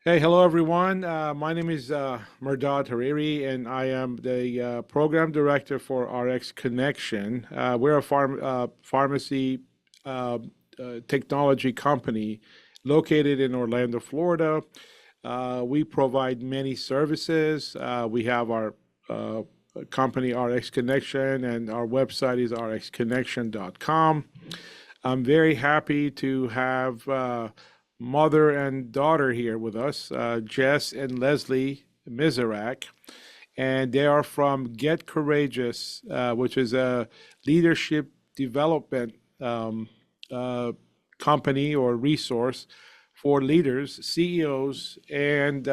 Hey, hello everyone. My name is Murdad Hariri, and I am the program director for RX Connection. We're a pharmacy uh, technology company located in Orlando, Florida. We provide many services. We have our uh, company RX Connection, and our website is rxconnection.com. I'm very happy to have mother and daughter here with us, Jess and Leslie Miserak, and they are from Get Courageous, which is a leadership development uh, company or resource for leaders, CEOs, and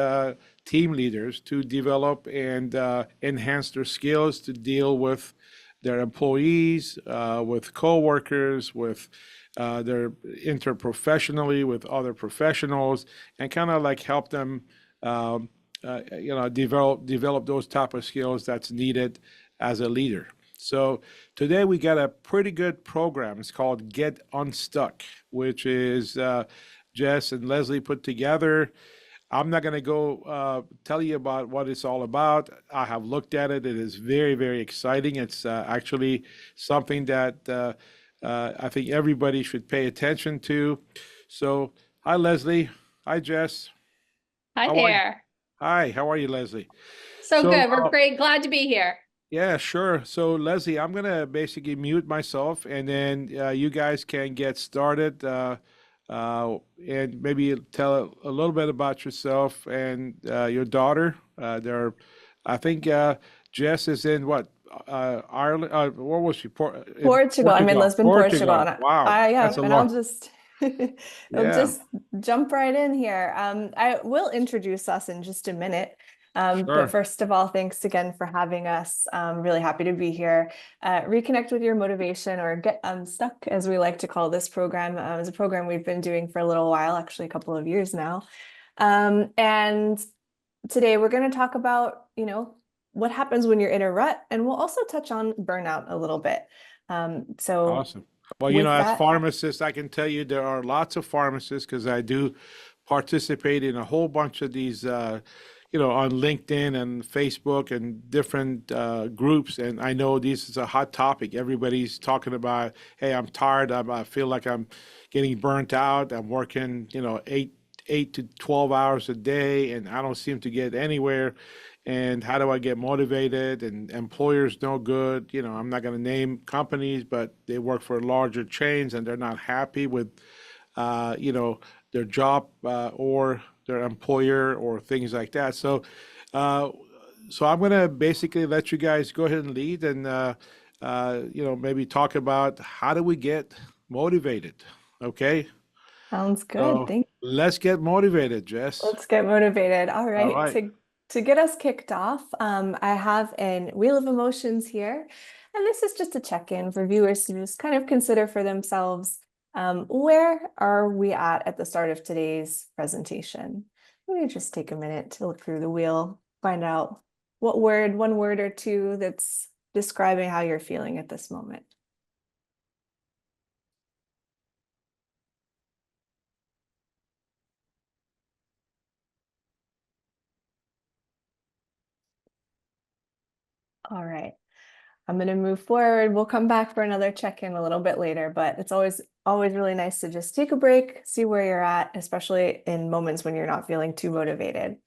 team leaders to develop and enhance their skills to deal with their employees, with coworkers, with their interprofessionally with other professionals, and kind of like help them, develop those type of skills that's needed as a leader. So today we got a pretty good program. It's called Get Unstuck, which is Jess and Leslie put together. I'm not going to go tell you about what it's all about. I have looked at it. It is very, very exciting. It's actually something that I think everybody should pay attention to. So, hi, Leslie. Hi, Jess. Hi How are you? there. Hi, how are you, Leslie? So So, good. We're great. Glad to be here. yeah, sure. So, Leslie, I'm going to basically mute myself and then you guys can get started. And maybe tell a little bit about yourself and your daughter. I think Jess is in what, Ireland? What was she? Portugal. I'm in Portugal. Lisbon, Portugal. Portugal. Wow, Yeah, that's a and I'll lot. just I'll Yeah, just jump right in here. I will introduce us in just a minute. But sure. first of all, thanks again for having us. Really happy to be here. Reconnect with your motivation, or get unstuck, as we like to call this program. It's a program we've been doing for a little while, actually a couple of years now. And today we're going to talk about, what happens when you're in a rut, and we'll also touch on burnout a little bit. So Awesome. Well, with as that, pharmacists, I can tell you there are lots of pharmacists because I do participate in a whole bunch of these, on LinkedIn and Facebook and different groups. And I know this is a hot topic. Everybody's talking about, hey, I'm tired. I feel like I'm getting burnt out. I'm working, 8 to 12 hours a day, and I don't seem to get anywhere. And how do I get motivated? And employers no good. I'm not going to name companies, but they work for larger chains and they're not happy with, uh, you know, their job or their employer or things like that. Uh, so I'm going to basically let you guys go ahead and lead and, maybe talk about how do we get motivated. Okay. sounds good. So let's get motivated, Jess. Let's get motivated. All All right. right. To get us kicked off, I have an wheel of emotions here. And this is just a check-in for viewers to just kind of consider for themselves, where are we at the start of today's presentation? Let me just take a minute to look through the wheel, find out what word, one word or two that's describing how you're feeling at this moment. All right. I'm going to move forward. We'll come back for another check-in a little bit later, but it's always really nice to just take a break, see where you're at, especially in moments when you're not feeling too motivated.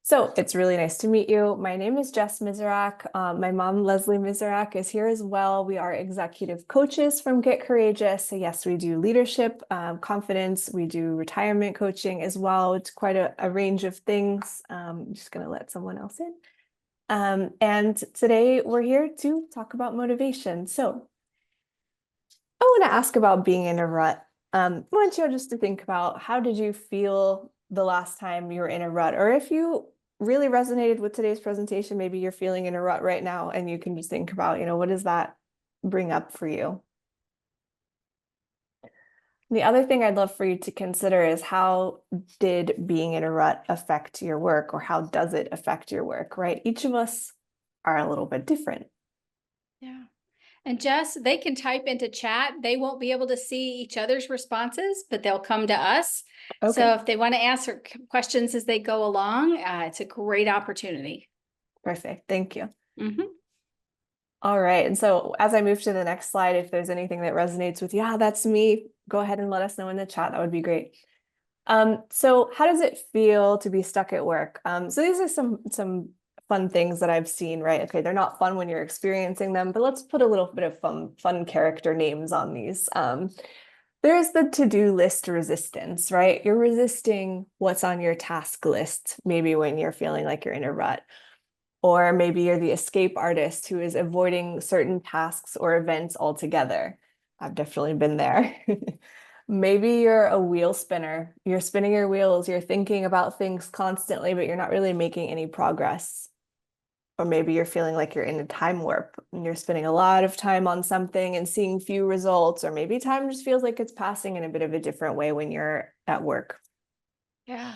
So it's really nice to meet you. My name is Jess Miserak. My mom, Leslie Miserak, is here as well. We are executive coaches from Get Courageous. So yes, we do leadership, confidence. We do retirement coaching as well. It's quite a range of things. I'm just going to let someone else in. And today we're here to talk about motivation. So I want to ask about being in a rut. I want you just to think about, how did you feel the last time you were in a rut? Or if you really resonated with today's presentation, maybe you're feeling in a rut right now and you can just think about, what does that bring up for you? The other thing I'd love for you to consider is, how did being in a rut affect your work, or how does it affect your work, right? Each of us are a little bit different. Yeah. And Jess, they can type into chat. They won't be able to see each other's responses, but they'll come to us. Okay, So if they want to answer questions as they go along, it's a great opportunity. perfect. Thank you. Mhm. All right. And so as I move to the next slide, if there's anything that resonates with, yeah, that's me, go ahead and let us know in the chat. That would be great. So how does it feel to be stuck at work? So these are some fun things that I've seen, right? Okay, they're not fun when you're experiencing them, but let's put a little bit of fun character names on these. There's the to-do list resistance, right? You're resisting what's on your task list, maybe when you're feeling like you're in a rut. Or maybe you're the escape artist who is avoiding certain tasks or events altogether. I've definitely been there. Maybe you're a wheel spinner. You're spinning your wheels, you're thinking about things constantly, but you're not really making any progress. Or maybe you're feeling like you're in a time warp and you're spending a lot of time on something and seeing few results, or maybe time just feels like it's passing in a bit of a different way when you're at work. Yeah.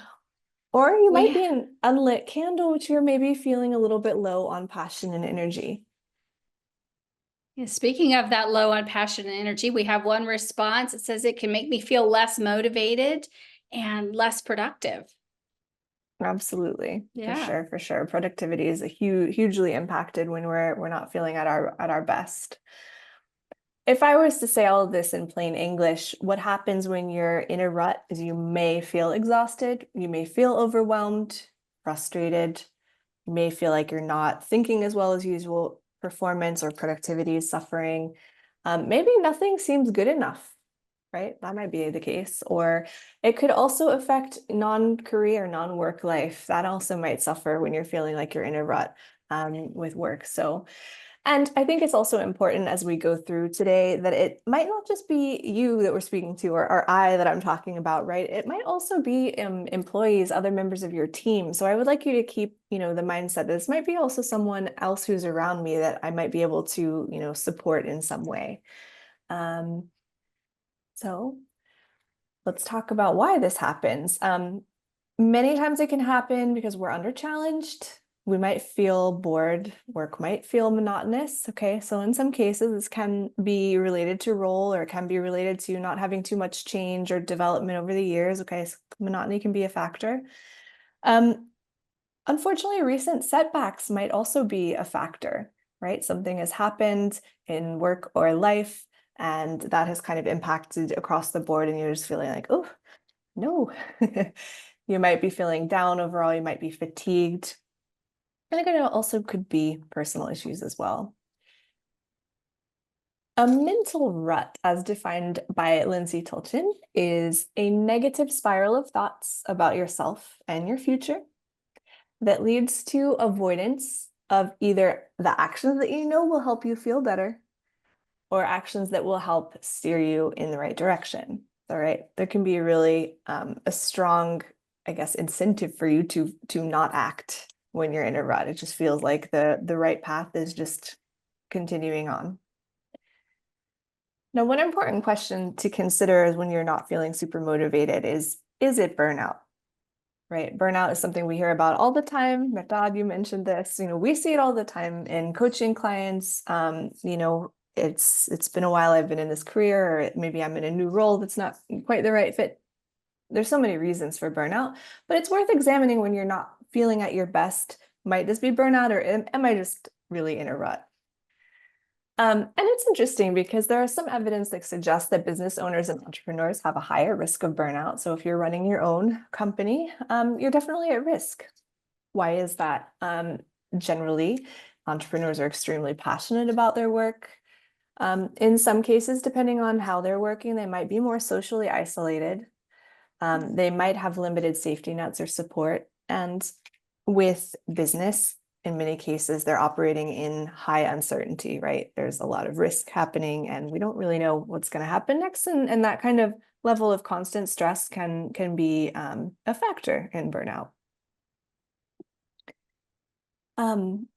Or you might We be an unlit candle, which you're maybe feeling a little bit low on passion and energy. Yeah, speaking of that low on passion and energy, we have one response. It says it can make me feel less motivated and less productive. Absolutely, Yeah. for sure. Productivity is a hugely impacted when we're not feeling at our best. If I was to say all of this in plain English, what happens when you're in a rut is you may feel exhausted, you may feel overwhelmed, frustrated, you may feel like you're not thinking as well as usual, performance or productivity is suffering. Maybe nothing seems good enough, right? That might be the case. Or it could also affect non-career, non-work life. That also might suffer when you're feeling like you're in a rut with work. So, and I think it's also important as we go through today that it might not just be you that we're speaking to or I that I'm talking about, right? It might also be employees, other members of your team. So I would like you to keep, the mindset that this might be also someone else who's around me that I might be able to, support in some way. So let's talk about why this happens. Many times it can happen because we're under challenged. We might feel bored. Work might feel monotonous. Okay, so in some cases, this can be related to role or it can be related to not having too much change or development over the years. Okay, so monotony can be a factor. Unfortunately, recent setbacks might also be a factor, right? Something has happened in work or life, and that has kind of impacted across the board, and you're just feeling like, oh, no. You might be feeling down overall, you might be fatigued. And again, it also could be personal issues as well. A mental rut, as defined by Lindsay Tilchin, is a negative spiral of thoughts about yourself and your future that leads to avoidance of either the actions that you know will help you feel better or actions that will help steer you in the right direction. All right, there can be really a strong, I guess, incentive for you to not act when you're in a rut. It just feels like the right path is just continuing on. Now, one important question to consider is when you're not feeling super motivated is it burnout? Right? Burnout is something we hear about all the time. Mehrdad, you mentioned this. We see it all the time in coaching clients. It's been a while I've been in this career, or maybe I'm in a new role that's not quite the right fit. There's so many reasons for burnout, but it's worth examining when you're not feeling at your best. Might this be burnout, or am I just really in a rut? And it's interesting because there are some evidence that suggests that business owners and entrepreneurs have a higher risk of burnout. So if you're running your own company, you're definitely at risk. Why is that? Generally, entrepreneurs are extremely passionate about their work. In some cases, depending on how they're working, they might be more socially isolated. They might have limited safety nets or support. And with business, in many cases, they're operating in high uncertainty, right? There's a lot of risk happening and we don't really know what's going to happen next. And that kind of level of constant stress can be a factor in burnout.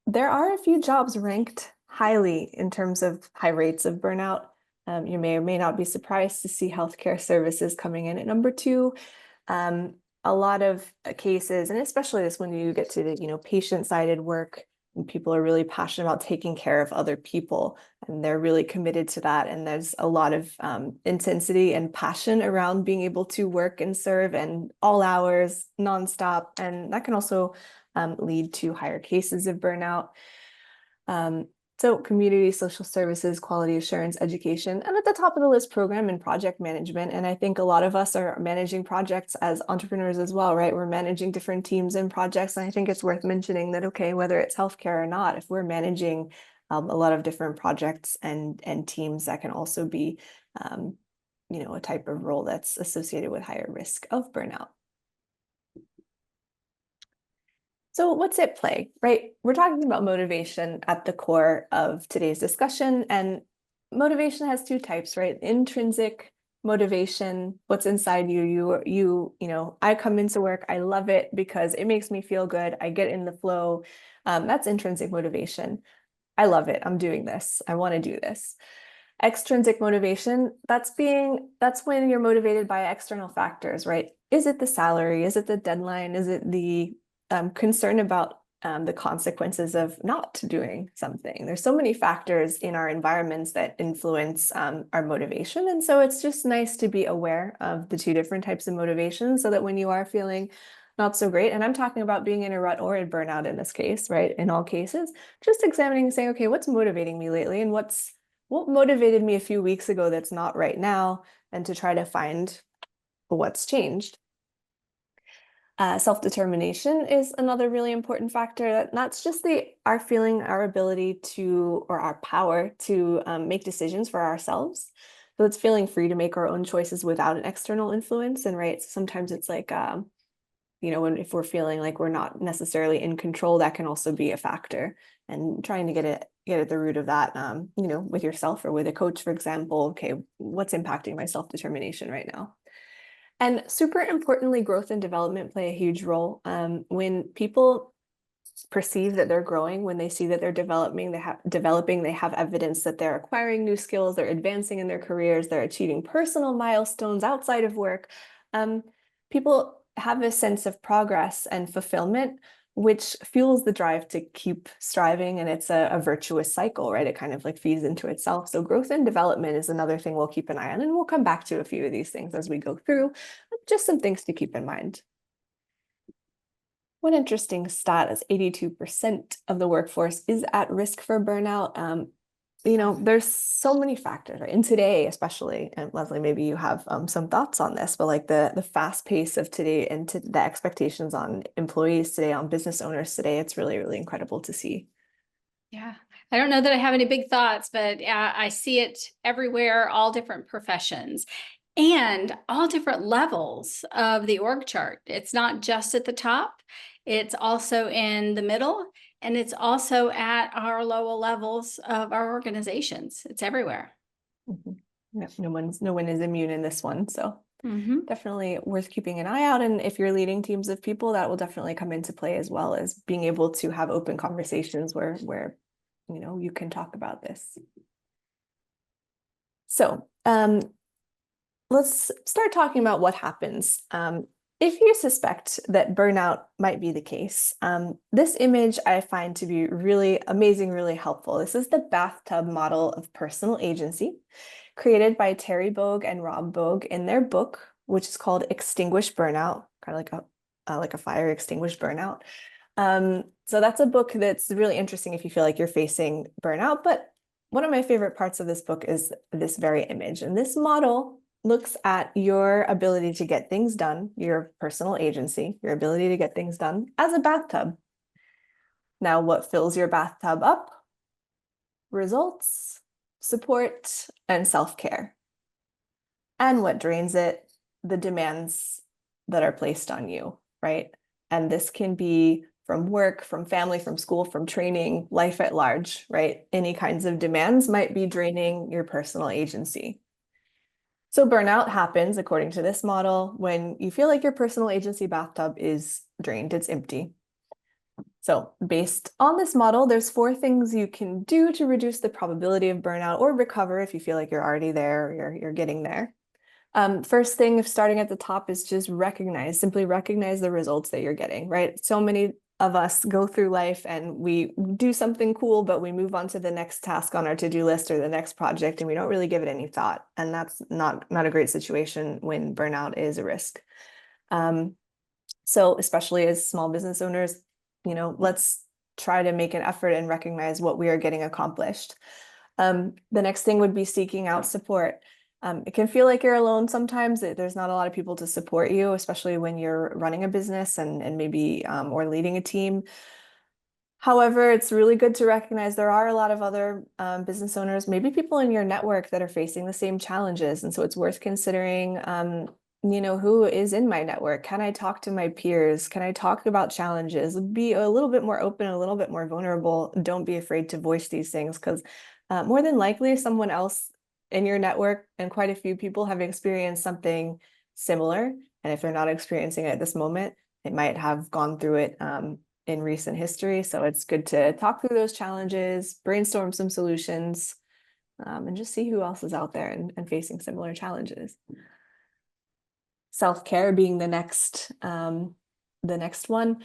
There are a few jobs ranked highly in terms of high rates of burnout. You may or may not be surprised to see healthcare services coming in at number 2. A lot of cases, and especially this when you get to the patient-sided work, And people are really passionate about taking care of other people, and they're really committed to that. And there's a lot of intensity and passion around being able to work and serve and all hours, nonstop. And that can also lead to higher cases of burnout. So community, social services, quality assurance, education, and at the top of the list, program and project management. And I think a lot of us are managing projects as entrepreneurs as well, right? We're managing different teams and projects. And I think it's worth mentioning that, okay, whether it's healthcare or not, if we're managing a lot of different projects and teams, that can also be, a type of role that's associated with higher risk of burnout. So what's at play, right? We're talking about motivation at the core of today's discussion, and motivation has two types, right? Intrinsic motivation, what's inside you, I come into work, I love it because it makes me feel good. I get in the flow. That's intrinsic motivation. I love it. I'm doing this. I want to do this. Extrinsic motivation, that's when you're motivated by external factors, right? Is it the salary? Is it the deadline? Is it the concern about the consequences of not doing something? There's so many factors in our environments that influence our motivation. And so it's just nice to be aware of the two different types of motivation, so that when you are feeling not so great, and I'm talking about being in a rut or in burnout in this case, right? In all cases, just examining and saying, okay, what's motivating me lately? And what motivated me a few weeks ago that's not right now? And to try to find what's changed. Self-determination is another really important factor. That's just our ability to, or our power to make decisions for ourselves. So it's feeling free to make our own choices without an external influence. And right, sometimes it's like, if we're feeling like we're not necessarily in control, that can also be a factor. And trying to get at the root of that, with yourself or with a coach, for example. Okay, what's impacting my self-determination right now? And super importantly, growth and development play a huge role. When people perceive that they're growing, when they see that they're developing, they have evidence that they're acquiring new skills, they're advancing in their careers, they're achieving personal milestones outside of work. People have a sense of progress and fulfillment, which fuels the drive to keep striving. And it's a virtuous cycle, right? It kind of like feeds into itself. So growth and development is another thing we'll keep an eye on. And we'll come back to a few of these things as we go through, just some things to keep in mind. One interesting stat is 82% of the workforce is at risk for burnout. There's so many factors, right? And today, especially, and Leslie, maybe you have some thoughts on this, but like the fast pace of today and the expectations on employees today, on business owners today, it's really, really incredible to see. Yeah, I don't know that I have any big thoughts, but I see it everywhere, all different professions and all different levels of the org chart. It's not just at the top, it's also in the middle, and it's also at our lower levels of our organizations. It's everywhere. Mm-hmm. No one is immune in this one. So definitely worth keeping an eye out. And if you're leading teams of people, that will definitely come into play, as well as being able to have open conversations where you can talk about this. So let's start talking about what happens if you suspect that burnout might be the case. This image I find to be really amazing, really helpful. This is the bathtub model of personal agency, created by Terry Bogue and Rob Bogue in their book, which is called Extinguish Burnout, kind of like a fire, extinguish burnout. So that's a book that's really interesting if you feel like you're facing burnout. But one of my favorite parts of this book is this very image. And this model looks at your ability to get things done, your personal agency, your ability to get things done as a bathtub. Now, what fills your bathtub up? Results, support, and self-care. And what drains it? The demands that are placed on you, right? And this can be from work, from family, from school, from training, life at large, right? Any kinds of demands might be draining your personal agency. So burnout happens, according to this model, when you feel like your personal agency bathtub is drained, it's empty. So based on this model, there's 4 things you can do to reduce the probability of burnout or recover if you feel like you're already there, or you're getting there. First thing, if starting at the top, is just simply recognize the results that you're getting, right? So many of us go through life and we do something cool, but we move on to the next task on our to-do list or the next project, and we don't really give it any thought. And that's not a great situation when burnout is a risk. So especially as small business owners, let's try to make an effort and recognize what we are getting accomplished. The next thing would be seeking out support. It can feel like you're alone sometimes. There's not a lot of people to support you, especially when you're running a business and maybe or leading a team. However, it's really good to recognize there are a lot of other business owners, maybe people in your network that are facing the same challenges. And so it's worth considering, who is in my network? Can I talk to my peers? Can I talk about challenges? Be a little bit more open, a little bit more vulnerable. Don't be afraid to voice these things, because more than likely someone else in your network and quite a few people have experienced something similar. And if they're not experiencing it at this moment, they might have gone through it in recent history. So it's good to talk through those challenges, brainstorm some solutions, and just see who else is out there and facing similar challenges. Self-care being the next one.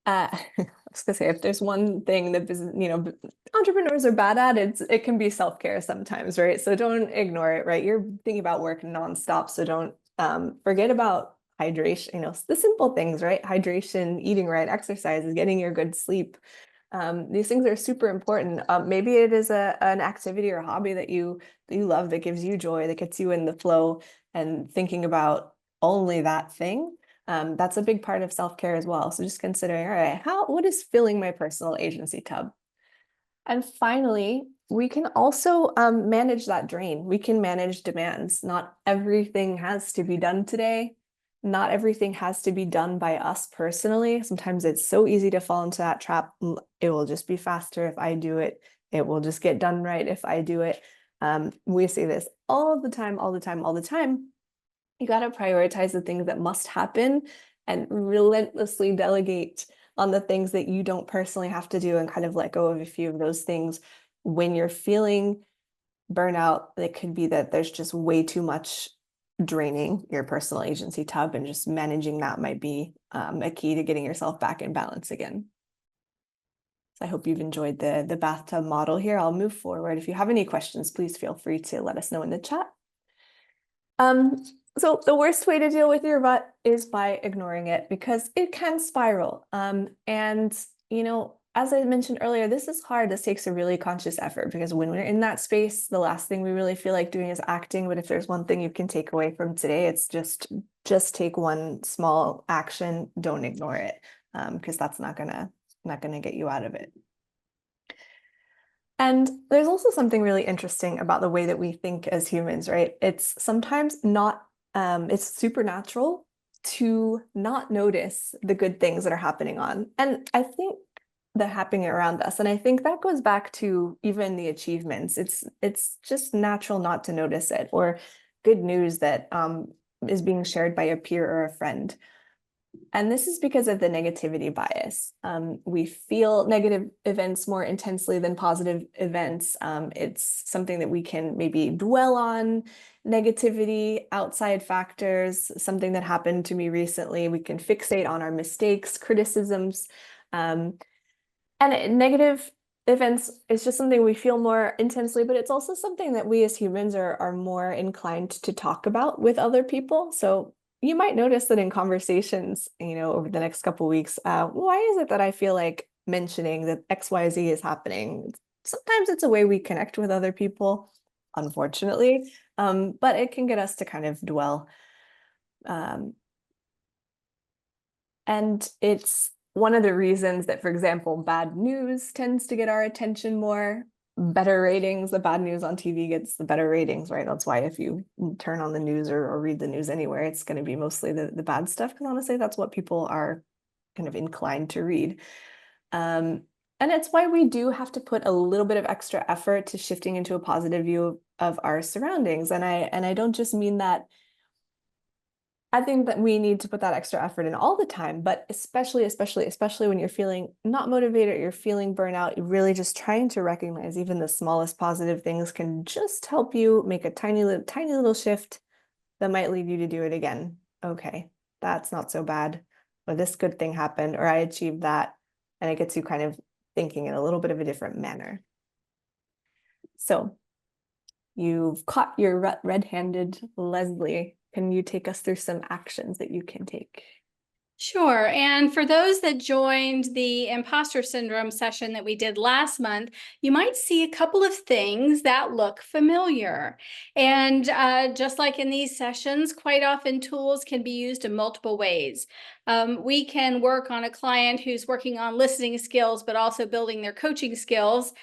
I was gonna say, if there's one thing that entrepreneurs are bad at, it can be self-care sometimes, right? So don't ignore it, right? You're thinking about work nonstop, so don't forget about hydration, the simple things, right? Hydration, eating right, exercise, getting your good sleep. These things are super important. Maybe it is an activity or a hobby that you love, that gives you joy, that gets you in the flow, and thinking about only that thing. That's a big part of self-care as well. So just considering, all right, what is filling my personal agency tub? And finally, we can also manage that drain. We can manage demands. Not everything has to be done today. Not everything has to be done by us personally. Sometimes it's so easy to fall into that trap. It will just be faster if I do it. It will just get done right if I do it. We say this all the time. You got to prioritize the things that must happen and relentlessly delegate on the things that you don't personally have to do, and kind of let go of a few of those things. When you're feeling burnout, it could be that there's just way too much draining your personal agency tub, and just managing that might be a key to getting yourself back in balance again. So I hope you've enjoyed the bathtub model here. I'll move forward. If you have any questions, please feel free to let us know in the chat. So the worst way to deal with your rut is by ignoring it, because it can spiral. As I mentioned earlier, this is hard. This takes a really conscious effort, because when we're in that space, the last thing we really feel like doing is acting. But if there's one thing you can take away from today, it's just take one small action. Don't ignore it, because that's not gonna get you out of it. And there's also something really interesting about the way that we think as humans, right? It's sometimes it's supernatural to not notice the good things that are happening happening around us. And I think that goes back to even the achievements. It's just natural not to notice it, or good news that is being shared by a peer or a friend. And this is because of the negativity bias. We feel negative events more intensely than positive events. It's something that we can maybe dwell on, negativity, outside factors, something that happened to me recently. We can fixate on our mistakes, criticisms, and negative events is just something we feel more intensely, but it's also something that we as humans are more inclined to talk about with other people. So you might notice that in conversations, over the next couple of weeks, why is it that I feel like mentioning that XYZ is happening? Sometimes it's a way we connect with other people, unfortunately, but it can get us to kind of dwell. And it's one of the reasons that, for example, bad news tends to get our attention more. Better ratings, the bad news on TV gets the better ratings, right? That's why if you turn on the news or read the news anywhere, it's going to be mostly the bad stuff, because honestly, that's what people are kind of inclined to read. And it's why we do have to put a little bit of extra effort to shifting into a positive view of our surroundings. And I don't just mean that. I think that we need to put that extra effort in all the time, but especially when you're feeling not motivated, you're feeling burnout, you're really just trying to recognize even the smallest positive things can just help you make a tiny little shift that might lead you to do it again. Okay, that's not so bad. Or this good thing happened, or I achieved that. and it gets you kind of thinking in a little bit of a different manner. So you've caught your red-handed Leslie. Can you take us through some actions that you can take? Sure. And for those that joined the imposter syndrome session that we did last month, you might see a couple of things that look familiar. And just like in these sessions, quite often tools can be used in multiple ways. We can work on a client who's working on listening skills, but also building their coaching skills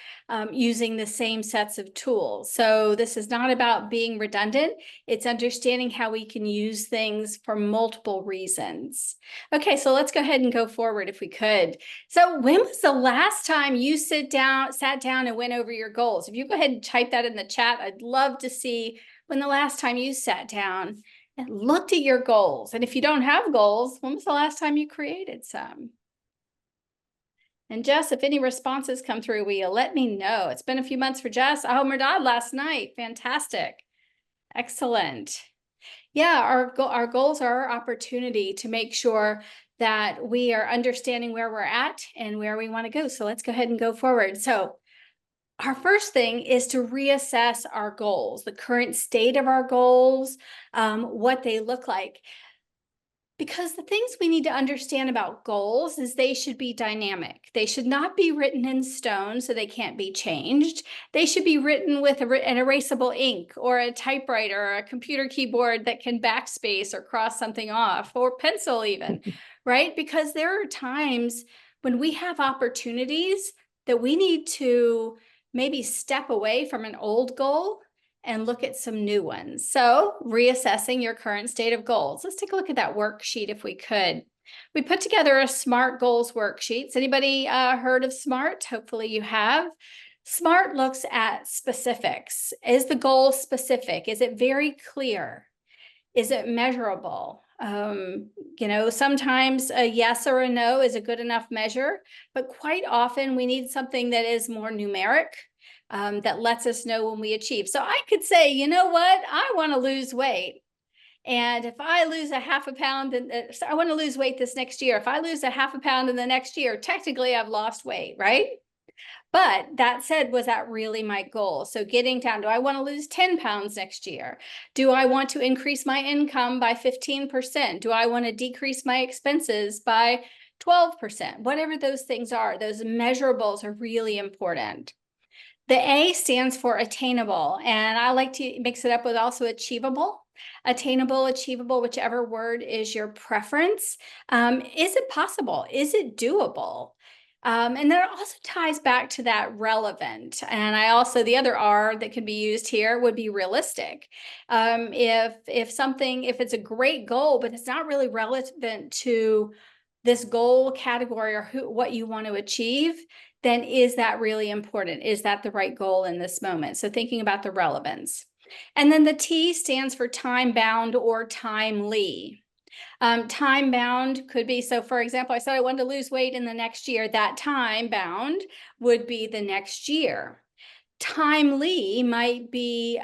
using the same sets of tools. So this is not about being redundant. It's understanding how we can use things for multiple reasons. Okay, so let's go ahead and go forward if we could. So when was the last time you sat down and went over your goals? If you go ahead and type that in the chat, I'd love to see when the last time you sat down and looked at your goals. And if you don't have goals, when was the last time you created some? And Jess, if any responses come through, will you let me know? It's been a few months for Jess. Oh, Merdad last night. Fantastic. Excellent. Yeah, our goals are our opportunity to make sure that we are understanding where we're at and where we want to go. So let's go ahead and go forward. So our first thing is to reassess our goals, the current state of our goals, what they look like. Because the things we need to understand about goals is they should be dynamic. They should not be written in stone so they can't be changed. They should be written with an erasable ink or a typewriter or a computer keyboard that can backspace or cross something off, or pencil even, right? Because there are times when we have opportunities that we need to maybe step away from an old goal and look at some new ones. So reassessing your current state of goals. Let's take a look at that worksheet if we could. We put together a SMART goals worksheet. Has anybody heard of SMART? Hopefully you have. SMART looks at specifics. Is the goal specific? Is it very clear? Is it measurable? Sometimes a yes or a no is a good enough measure, but quite often we need something that is more numeric. That lets us know when we achieve. So I could say, you know what, I want to lose weight. And if I lose a half a pound, so I want to lose weight this next year. If I lose a half a pound in the next year, technically I've lost weight, right? But that said, was that really my goal? So getting down, do I want to lose 10 pounds next year? Do I want to increase my income by 15%? Do I want to decrease my expenses by 12%? Whatever those things are, those measurables are really important. The A stands for attainable, and I like to mix it up with also achievable. Attainable, achievable, whichever word is your preference. Is it possible? Is it doable? And that also ties back to that relevant. And the other R that could be used here would be realistic. If it's a great goal, but it's not really relevant to this goal category or what you want to achieve, then is that really important? Is that the right goal in this moment? So thinking about the relevance. And then the T stands for time bound or timely. Time bound could be, so for example, I said I wanted to lose weight in the next year. That time bound would be the next year. Timely might be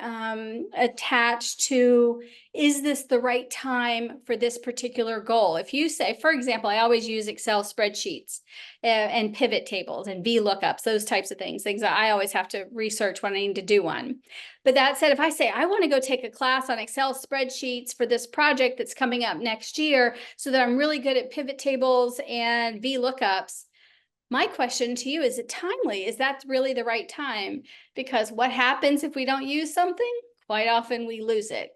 attached to, is this the right time for this particular goal? If you say, for example, I always use Excel spreadsheets and pivot tables and VLOOKUPs, those types of things that I always have to research when I need to do one. But that said, if I say, I want to go take a class on Excel spreadsheets for this project that's coming up next year so that I'm really good at pivot tables and VLOOKUPs, my question to you, is it timely? Is that really the right time? Because what happens if we don't use something? Quite often we lose it.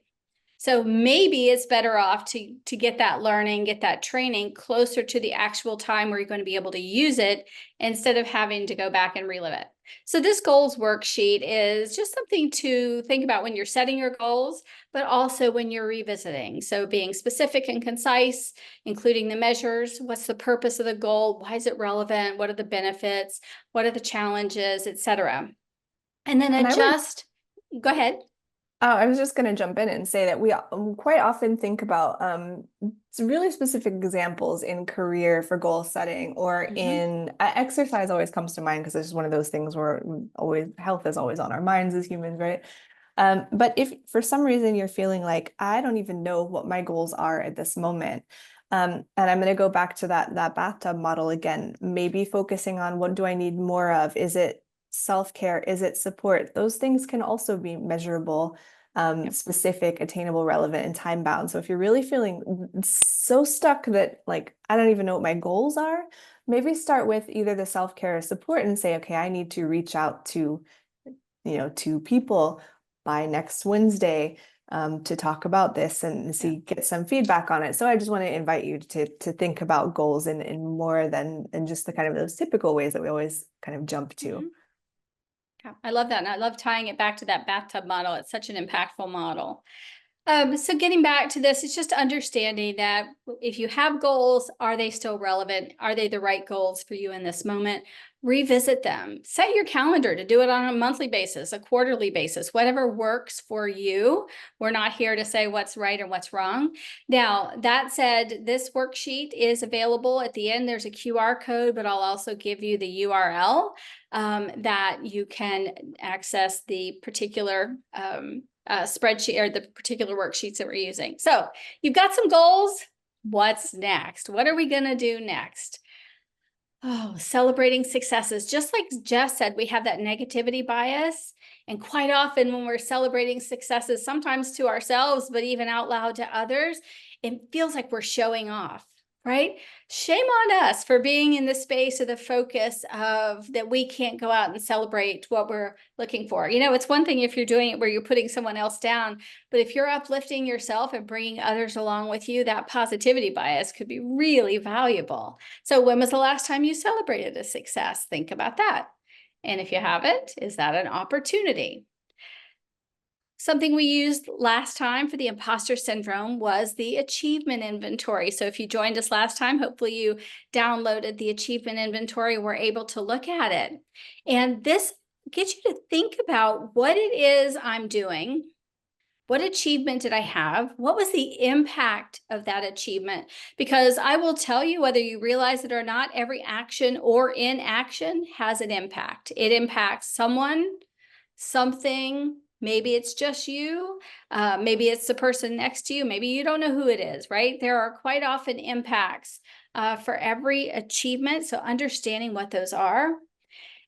So maybe it's better off to get that learning, get that training closer to the actual time where you're going to be able to use it instead of having to go back and relive it. So this goals worksheet is just something to think about when you're setting your goals, but also when you're revisiting. So being specific and concise, including the measures, what's the purpose of the goal? Why is it relevant? What are the benefits? What are the challenges, etc. And then adjust. Go ahead. Oh, I was just going to jump in and say that we quite often think about some really specific examples in career for goal setting, or in exercise always comes to mind because it's just one of those things where health is always on our minds as humans, right? But if for some reason you're feeling like, I don't even know what my goals are at this moment, And I'm going to go back to that bathtub model again, maybe focusing on what do I need more of? Is it self-care? Is it support? Those things can also be measurable, specific, attainable, relevant, and time bound. So if you're really feeling so stuck that like, I don't even know what my goals are, maybe start with either the self-care or support and say, okay, I need to reach out to, to people by next Wednesday to talk about this and get some feedback on it. So I just want to invite you to think about goals in more than just the kind of those typical ways that we always kind of jump to. Mm-hmm. Yeah, I love that. And I love tying it back to that bathtub model. It's such an impactful model. So getting back to this, it's just understanding that if you have goals, are they still relevant? Are they the right goals for you in this moment? Revisit them. Set your calendar to do it on a monthly basis, a quarterly basis, whatever works for you. We're not here to say what's right or what's wrong. Now, that said, this worksheet is available at the end. There's a QR code, but I'll also give you the URL that you can access the particular spreadsheet or the particular worksheets that we're using. So you've got some goals. What's next? What are we going to do next? Oh, celebrating successes. Just like Jess said, we have that negativity bias. And quite often when we're celebrating successes, sometimes to ourselves, but even out loud to others, it feels like we're showing off, right? Shame on us for being in the space of the focus of that we can't go out and celebrate what we're looking for. It's one thing if you're doing it where you're putting someone else down, but if you're uplifting yourself and bringing others along with you, that positivity bias could be really valuable. So when was the last time you celebrated a success? Think about that. And if you haven't, is that an opportunity? Something we used last time for the imposter syndrome was the achievement inventory. So if you joined us last time, hopefully you downloaded the achievement inventory and were able to look at it. And this gets you to think about what it is I'm doing. What achievement did I have? What was the impact of that achievement? Because I will tell you, whether you realize it or not, every action or inaction has an impact. It impacts someone, something. Maybe it's just you. Maybe it's the person next to you. Maybe you don't know who it is, right? There are quite often impacts for every achievement. So understanding what those are.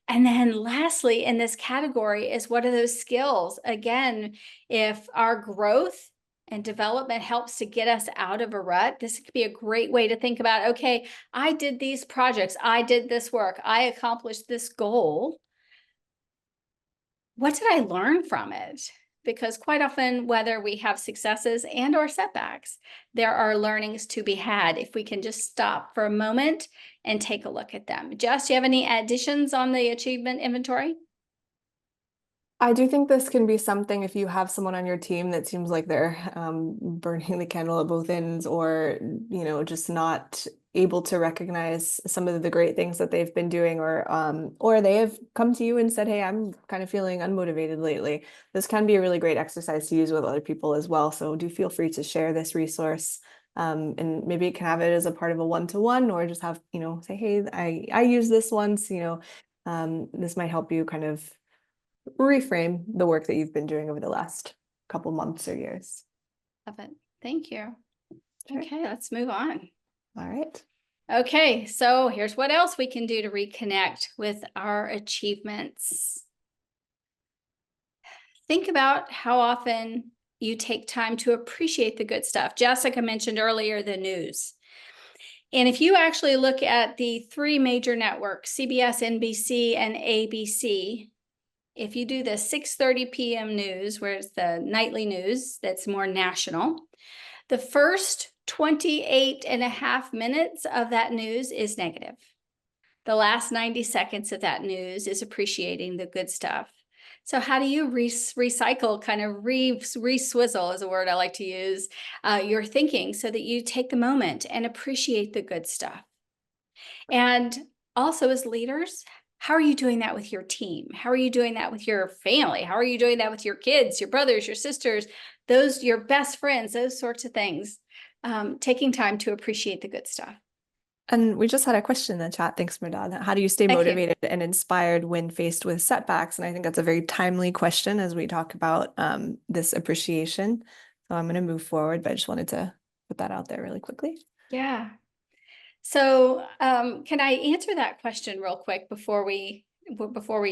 And then lastly, in this category is what are those skills? Again, if our growth and development helps to get us out of a rut, this could be a great way to think about, okay, I did these projects, I did this work, I accomplished this goal. What did I learn from it? Because quite often, whether we have successes and or setbacks, there are learnings to be had if we can just stop for a moment and take a look at them. Jess, do you have any additions on the achievement inventory? I do think this can be something if you have someone on your team that seems like they're burning the candle at both ends, or just not able to recognize some of the great things that they've been doing, or they have come to you and said, hey, I'm kind of feeling unmotivated lately. This can be a really great exercise to use with other people as well. So do feel free to share this resource. And maybe it can have it as a part of a one-to-one, or just have, say, hey, I use this once, this might help you kind of reframe the work that you've been doing over the last couple months or years. Love it. Thank you. Sure. Okay, let's move on. All right. Okay, so here's what else we can do to reconnect with our achievements. Think about how often you take time to appreciate the good stuff. Jessica mentioned earlier the news. And if you actually look at the three major networks, CBS, NBC, and ABC, if you do the 6:30 p.m. news, where it's the nightly news that's more national, the first 28.5 minutes of that news is negative. The last 90 seconds of that news is appreciating the good stuff. So how do you recycle, kind of re-swizzle is a word I like to use, your thinking so that you take the moment and appreciate the good stuff? And also as leaders, how are you doing that with your team? How are you doing that with your family? How are you doing that with your kids, your brothers, your sisters, your best friends, those sorts of things? Taking time to appreciate the good stuff. And we just had a question in the chat. Thanks, Merdad. How do you stay motivated and inspired when faced with setbacks? And I think that's a very timely question as we talk about this appreciation. So I'm going to move forward, but I just wanted to put that out there really quickly. Yeah. So, can I answer that question real quick before we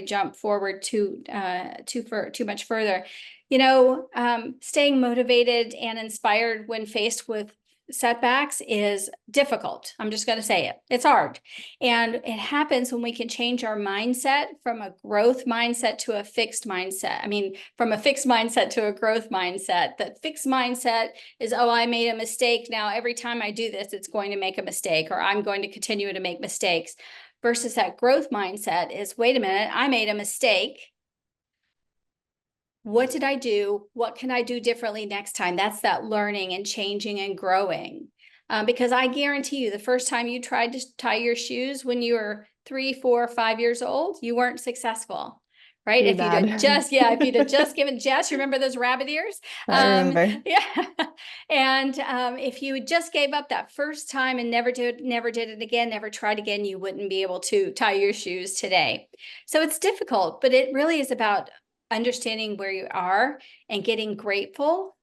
jump forward too much further? Staying motivated and inspired when faced with setbacks is difficult. I'm just going to say it. It's hard. And it happens when we can change our mindset from a growth mindset to a fixed mindset. I mean, from a fixed mindset to a growth mindset. That fixed mindset is, oh, I made a mistake. Now, every time I do this, it's going to make a mistake, or I'm going to continue to make mistakes. Versus that growth mindset is, wait a minute, I made a mistake. What did I do? What can I do differently next time? That's that learning and changing and growing. Because I guarantee you, the first time you tried to tie your shoes when you were 3, 4, 5 years old, you weren't successful. Right? Too bad. If you'd have just given Jess, remember those rabbit ears? I remember. Yeah. And if you just gave up that first time and never did it again, never tried again, you wouldn't be able to tie your shoes today. So it's difficult, but it really is about understanding where you are and getting grateful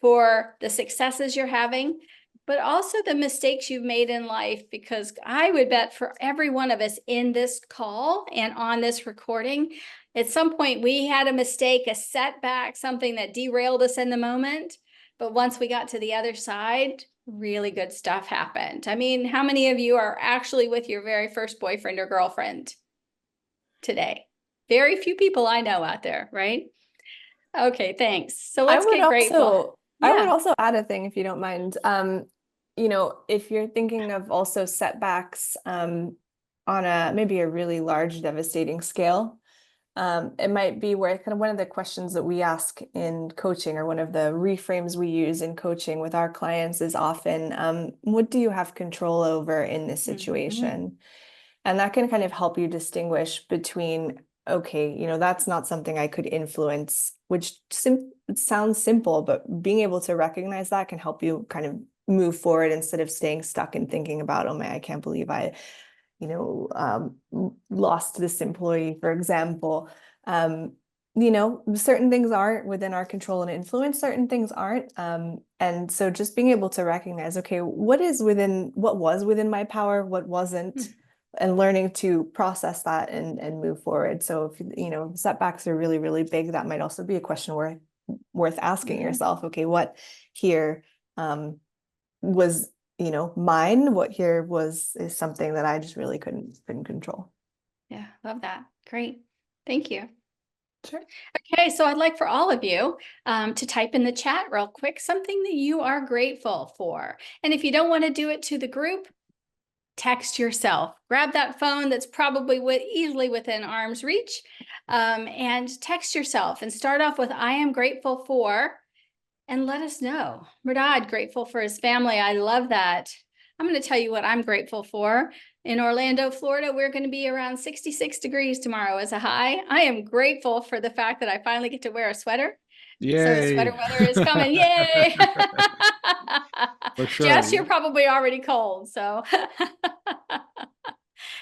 for the successes you're having, but also the mistakes you've made in life, because I would bet for every one of us in this call and on this recording, at some point we had a mistake, a setback, something that derailed us in the moment. But once we got to the other side, really good stuff happened. I mean, how many of you are actually with your very first boyfriend or girlfriend today? Very few people I know out there, right? Okay, thanks. So let's get grateful. I would Yeah. also add a thing, if you don't mind. If you're thinking of also setbacks on maybe a really large, devastating scale, it might be where kind of one of the questions that we ask in coaching, or one of the reframes we use in coaching with our clients, is often, what do you have control over in this situation? And that can kind of help you distinguish between, okay, that's not something I could influence, which sounds simple, but being able to recognize that can help you kind of move forward instead of staying stuck and thinking about, oh man, I can't believe I lost this employee, for example. Certain things aren't within our control and influence, certain things aren't. And so just being able to recognize, okay, what was within my power, what wasn't, and learning to process that and move forward. So if setbacks are really, really big, that might also be a question worth asking yourself, okay, what here was mine, what here is something that I just really couldn't control. Yeah, love that. Great. Thank you. Sure. Okay, so I'd like for all of you to type in the chat real quick something that you are grateful for. And if you don't want to do it to the group, text yourself. Grab that phone that's probably easily within arm's reach, and text yourself and start off with, I am grateful for, and let us know. Murdad, grateful for his family. I love that. I'm going to tell you what I'm grateful for. In Orlando, Florida, we're going to be around 66 degrees tomorrow as a high. I am grateful for the fact that I finally get to wear a sweater. Yay. So the sweater weather is coming. Yay. For sure. Jess, you're probably already cold. So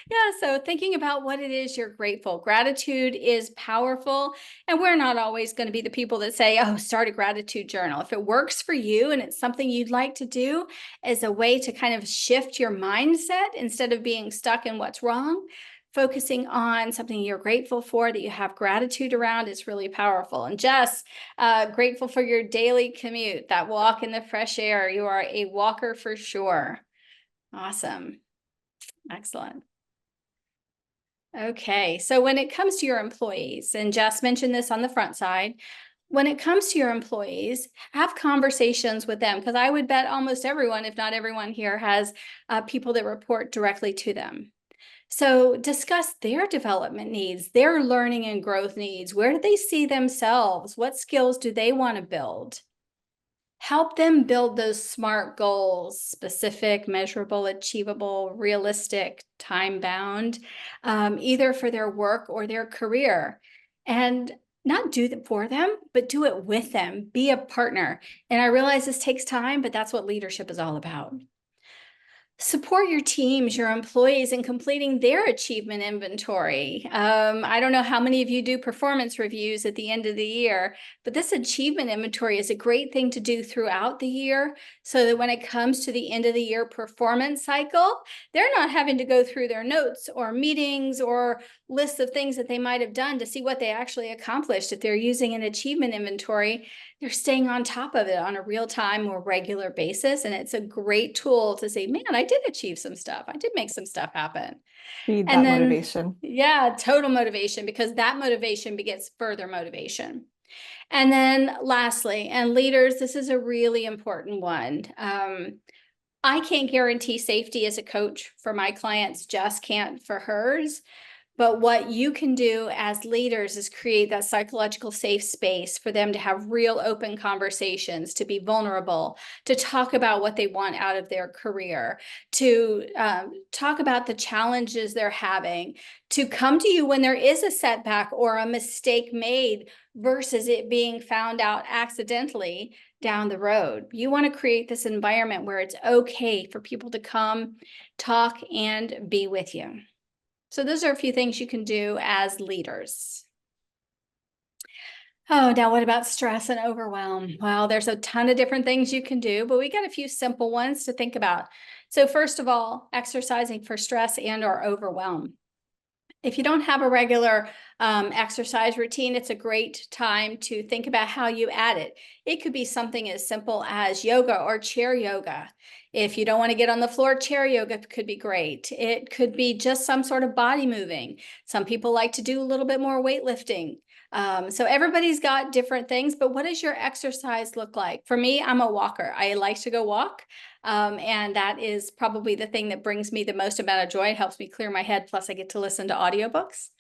yeah, so thinking about what it is you're grateful. Gratitude is powerful, and we're not always going to be the people that say, oh, start a gratitude journal. If it works for you and it's something you'd like to do as a way to kind of shift your mindset instead of being stuck in what's wrong, focusing on something you're grateful for, that you have gratitude around, is really powerful. And Jess, grateful for your daily commute, that walk in the fresh air. You are a walker for sure. Awesome. Excellent. Okay, so when it comes to your employees, and Jess mentioned this on the front side, when it comes to your employees, have conversations with them, because I would bet almost everyone, if not everyone here, has people that report directly to them. So discuss their development needs, their learning and growth needs. Where do they see themselves? What skills do they want to build? Help them build those SMART goals: specific, measurable, achievable, realistic, time-bound, either for their work or their career. And not do that for them, but do it with them. Be a partner. And I realize this takes time, but that's what leadership is all about. Support your teams, your employees in completing their achievement inventory. I don't know how many of you do performance reviews at the end of the year, but this achievement inventory is a great thing to do throughout the year so that when it comes to the end of the year performance cycle, they're not having to go through their notes or meetings or lists of things that they might have done to see what they actually accomplished. If they're using an achievement inventory, they're staying on top of it on a real-time or regular basis. And it's a great tool to say, man, I did achieve some stuff. I did make some stuff happen. Feed And that then, motivation. yeah, total motivation, because that motivation begets further motivation. And then lastly, and leaders, this is a really important one. I can't guarantee safety as a coach for my clients, just can't for hers. But what you can do as leaders is create that psychological safe space for them to have real open conversations, to be vulnerable, to talk about what they want out of their career, to talk about the challenges they're having, to come to you when there is a setback or a mistake made versus it being found out accidentally down the road. You want to create this environment where it's okay for people to come, talk, and be with you. So those are a few things you can do as leaders. Oh, now what about stress and overwhelm? Well, there's a ton of different things you can do, but we got a few simple ones to think about. So first of all, exercising for stress and or overwhelm. If you don't have a regular exercise routine, it's a great time to think about how you add it. It could be something as simple as yoga or chair yoga. If you don't want to get on the floor, chair yoga could be great. It could be just some sort of body moving. Some people like to do a little bit more weightlifting. So everybody's got different things, but what does your exercise look like? For me, I'm a walker. I like to go walk. And that is probably the thing that brings me the most amount of joy. It helps me clear my head. Plus I get to listen to audiobooks.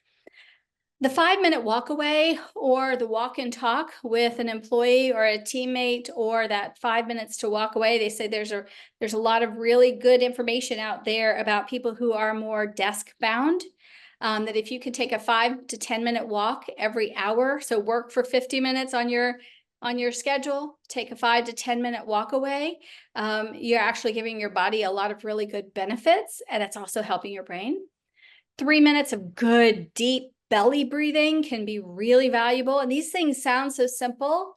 The 5-minute walk away or the walk and talk with an employee or a teammate, or that 5 minutes to walk away. They say there's a lot of really good information out there about people who are more desk bound. That if you can take a 5 to 10 minute walk every hour, so work for 50 minutes on your schedule, take a 5 to 10 minute walk away, you're actually giving your body a lot of really good benefits, and it's also helping your brain. 3 minutes of good, deep belly breathing can be really valuable. And these things sound so simple.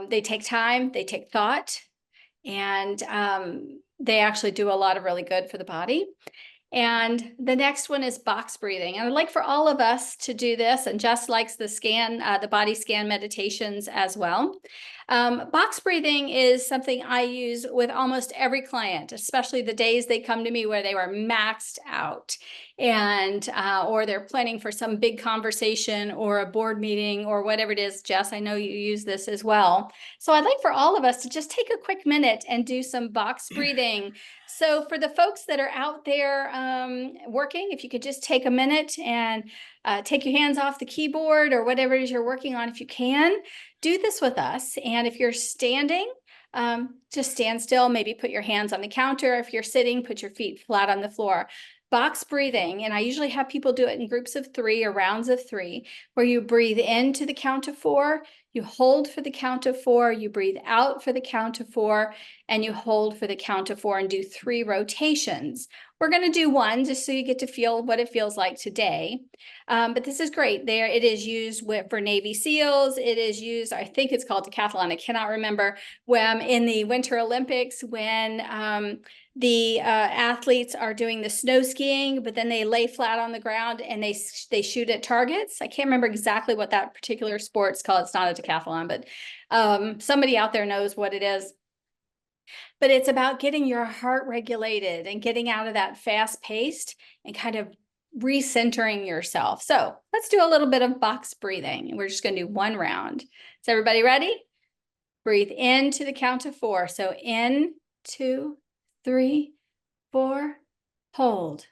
They take time, they take thought, and they actually do a lot of really good for the body. And the next one is box breathing. And I'd like for all of us to do this. And Jess likes the body scan meditations as well. Box breathing is something I use with almost every client, especially the days they come to me where they were maxed out and or they're planning for some big conversation or a board meeting or whatever it is. Jess, I know you use this as well. So I'd like for all of us to just take a quick minute and do some box breathing. So for the folks that are out there working, if you could just take a minute and take your hands off the keyboard or whatever it is you're working on, if you can, do this with us. And if you're standing, just stand still, maybe put your hands on the counter. If you're sitting, put your feet flat on the floor. Box breathing, and I usually have people do it in groups of 3 or rounds of 3, where you breathe into the count of 4, you hold for the count of 4, you breathe out for the count of 4, and you hold for the count of 4 and do 3 rotations. We're going to do 1 just so you get to feel what it feels like today. But this is great. There, it is used for Navy SEALs. It is used, I think it's called decathlon. I cannot remember, when in the Winter Olympics, when the athletes are doing the snow skiing, but then they lay flat on the ground and they shoot at targets. I can't remember exactly what that particular sport's called. It's not a decathlon, but somebody out there knows what it is. But it's about getting your heart regulated and getting out of that fast paced and kind of recentering yourself. So let's do a little bit of box breathing. We're just going to do 1 round. Is everybody ready? Breathe into the count of 4. So in, 2, 3, 4, hold,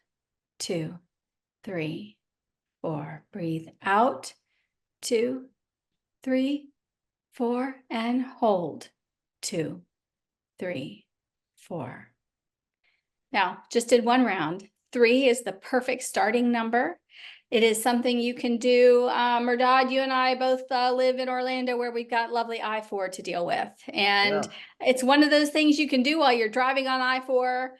2, 3, 4. Breathe out, 2, 3, 4, and hold, 2, 3, 4. Now, just did 1 round. 3 is the perfect starting number. It is something you can do. Merdad, you and I both live in Orlando, where we've got lovely I-4 to deal with. And it's one of those things you can do while you're driving on I-4,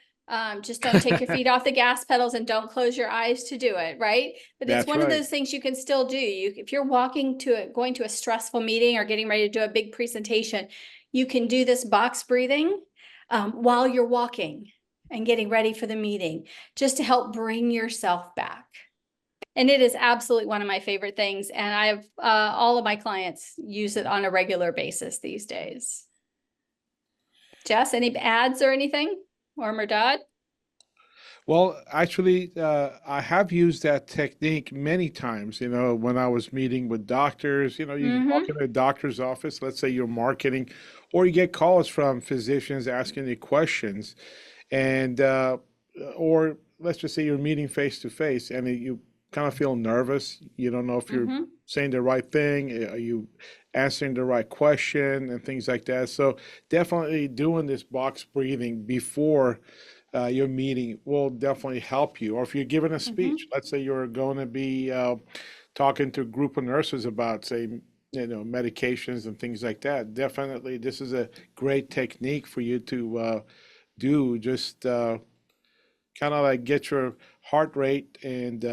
Just don't take your feet off the gas pedals and don't close your eyes to do it, right? But it's That's one of right. those things you can still do. If you're going to a stressful meeting or getting ready to do a big presentation, you can do this box breathing while you're walking and getting ready for the meeting, just to help bring yourself back. And it is absolutely one of my favorite things. And I have all of my clients use it on a regular basis these days. Jess, any ads or anything? Or Merdad? Well, actually, I have used that technique many times. When I was meeting with doctors, you walk Mm-hmm. in a doctor's office, let's say you're marketing, or you get calls from physicians asking you questions, and or let's just say you're meeting face to face, and you kind of feel nervous. You don't know if you're Mm-hmm. saying the right thing, are you answering the right question, and things like that. So definitely doing this box breathing before your meeting will definitely help you. Or if you're giving a Mm-hmm. speech, let's say you're going to be talking to a group of nurses about, say, medications and things like that. Definitely, this is a great technique for you to do. Just kind of like get your heart rate and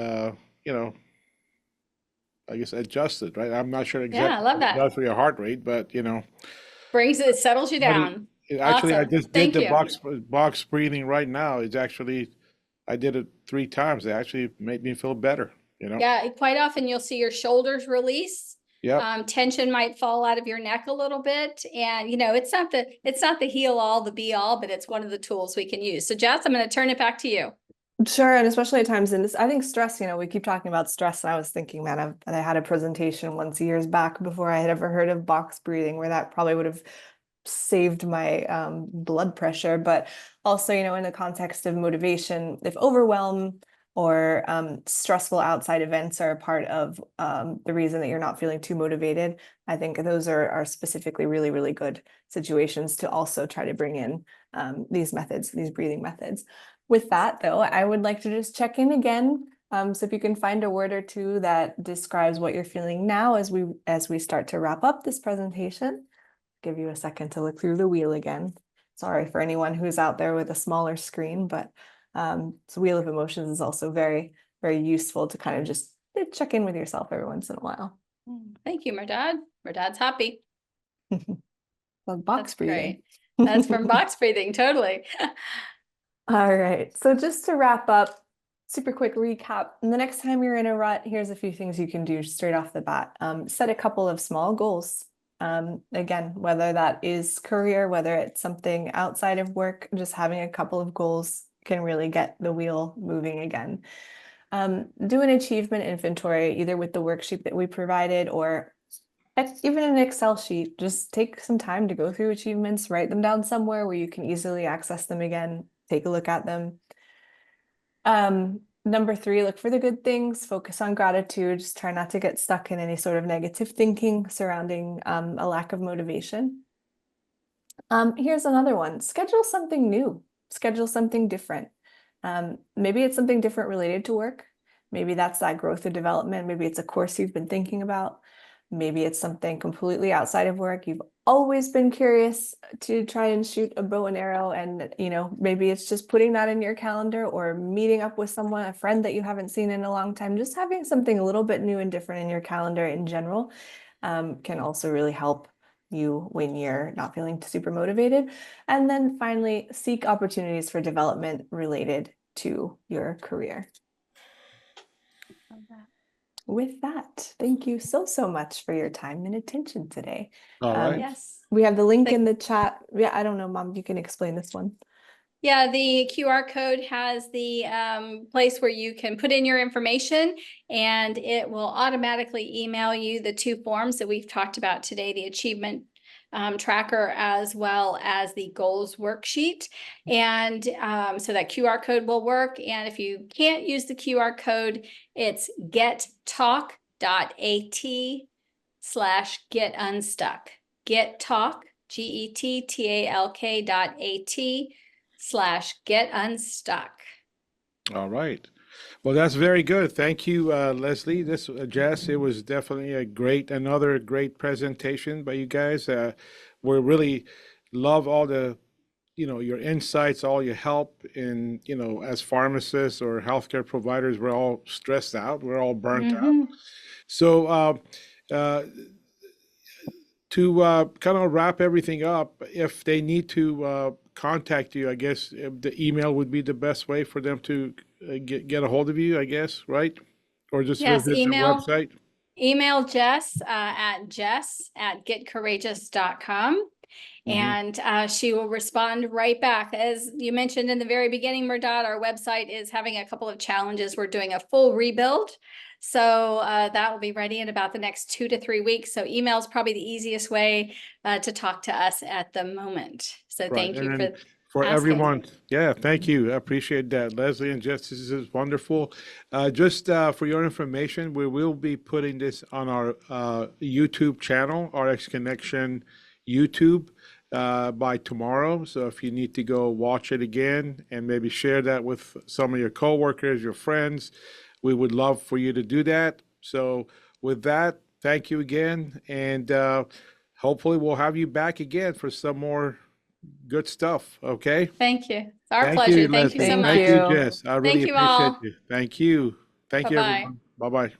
I guess adjusted, right? I'm not sure Yeah, I exactly love what it that. does for your heart rate, but Settles you but down. actually, I Awesome. just did Thank the you. box breathing right now. It's actually I did it 3 times. It actually made me feel better. Yeah, quite often you'll see your shoulders release. Yep. Tension might fall out of your neck a little bit. And it's not the heal all, the be all, but it's one of the tools we can use. So Jess, I'm going to turn it back to you. Sure, and especially at times in this, I think stress, we keep talking about stress, and I was thinking, man, I had a presentation once years back before I had ever heard of box breathing, where that probably would have saved my blood pressure. But also, in the context of motivation, if overwhelm or stressful outside events are a part of the reason that you're not feeling too motivated, I think those are specifically really, really good situations to also try to bring in these methods, these breathing methods. With that, though, I would like to just check in again. So if you can find a word or two that describes what you're feeling now as we start to wrap up this presentation. Give you a second to look through the wheel again. Sorry for anyone who's out there with a smaller screen, but so Wheel of Emotions is also very, very useful to kind of just check in with yourself every once in a while. Thank you, Merdad. Merdad's happy. Well, box That's breathing. great. That's from box breathing, totally. All right, so just to wrap up, super quick recap. And the next time you're in a rut, here's a few things you can do straight off the bat. Set a couple of small goals. Again, whether that is career, whether it's something outside of work, just having a couple of goals can really get the wheel moving again. Do an achievement inventory, either with the worksheet that we provided or even an Excel sheet. Just take some time to go through achievements, write them down somewhere where you can easily access them again, take a look at them. Number 3, look for the good things, focus on gratitude, just try not to get stuck in any sort of negative thinking surrounding a lack of motivation. Here's another one, schedule something new, schedule something different. Maybe it's something different related to work. Maybe that's that growth or development. Maybe it's a course you've been thinking about. Maybe it's something completely outside of work. You've always been curious to try and shoot a bow and arrow, and maybe it's just putting that in your calendar or meeting up with someone, a friend that you haven't seen in a long time. Just having something a little bit new and different in your calendar in general can also really help you when you're not feeling super motivated. And then finally, seek opportunities for development related to your career. With that, thank you so much for your time and attention today. All right. Yes. We have the link in the chat. Yeah, I don't know, Mom, you can explain this one. Yeah, the QR code has the place where you can put in your information, and it will automatically email you the 2 forms that we've talked about today, the achievement tracker as well as the goals worksheet. And so that QR code will work. And if you can't use the QR code, it's gettalk.at/getunstuck. Gettalk, GETTALK.AT/getunstuck. All right. Well, that's very good. Thank you, Leslie. Jess, it was definitely another great presentation by you guys. We really love all the your insights, all your help. And, as pharmacists or healthcare providers, we're all stressed out. We're all burnt out. Mhm. So, uh, to kind of wrap everything up, if they need to contact you, I guess the email would be the best way for them to get a hold of you, I guess, right? Or just Yes, visit the website. email Jess at jess@getcourageous.com. Mhm. And she will respond right back. As you mentioned in the very beginning, Merdad, our website is having a couple of challenges. We're doing a full rebuild. So that will be ready in about the next 2 to 3 weeks. So email is probably the easiest way to talk to us at the moment. So Right. thank And you then for for asking. everyone, yeah, thank you. I appreciate that. Leslie and Jess, this is wonderful. Just for your information, we will be putting this on our YouTube channel, RX Connection YouTube, by tomorrow. So if you need to go watch it again and maybe share that with some of your coworkers, your friends, we would love for you to do that. So with that, thank you again. And hopefully we'll have you back again for some more good stuff. Okay. Thank you. It's our Thank you, pleasure. Thank you Leslie. so Thank Thank much. you, you. Jess. I really Thank you appreciate all. you. Thank you. Thank you, Bye-bye. everyone. Bye bye.